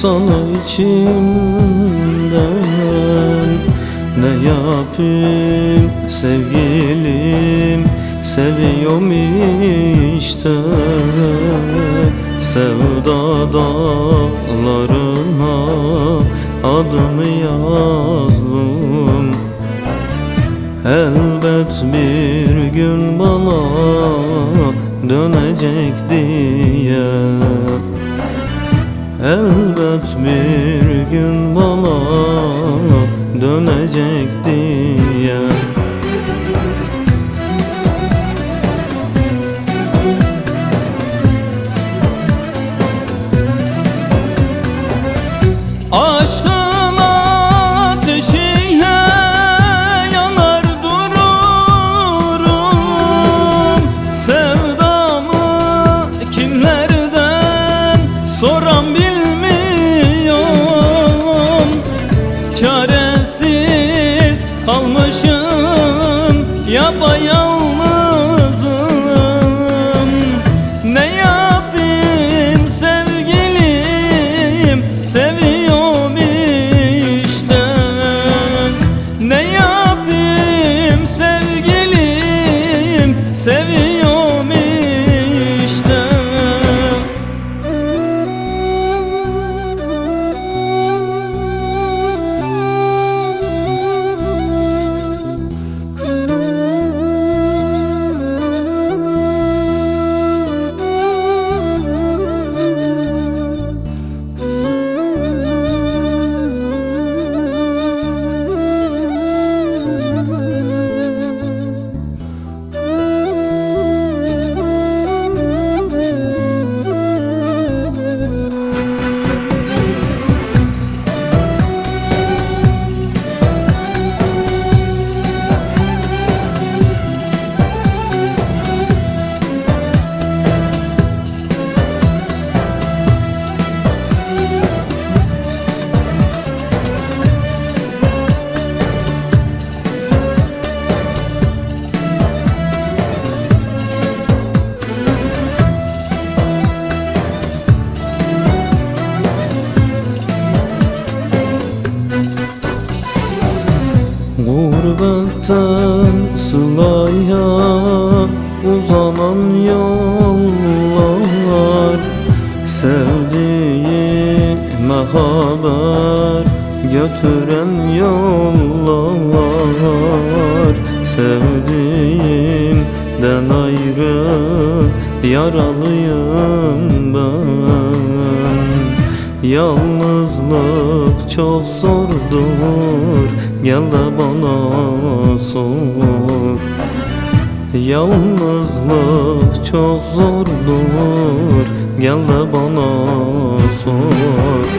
sana içimden. Ne yapayım sevgilim, seviyorum işte. Sevda dağlarına adımı yazdım. Elbet bir gün bana dönecek diye. Elbet bir gün bana dönecek diye. Aşkın ateşiyle yanar dururum. Sevdamı kimlerden soran bilmiyorum. Çaresiz kalmışım, yapayalnızım. Ne yapayım sevgilim, seviyorum işte. Ne yapayım sevgilim, seviyorum işte. Gurbetten sılaya uzanan yollar, sevdiğime haber götüren yollar. Sevdiğimden ayrı yaralıyım ben. Yalnızlık çok zordur, gel de bana sor. Yalnızlık çok zordur, gel de bana sor.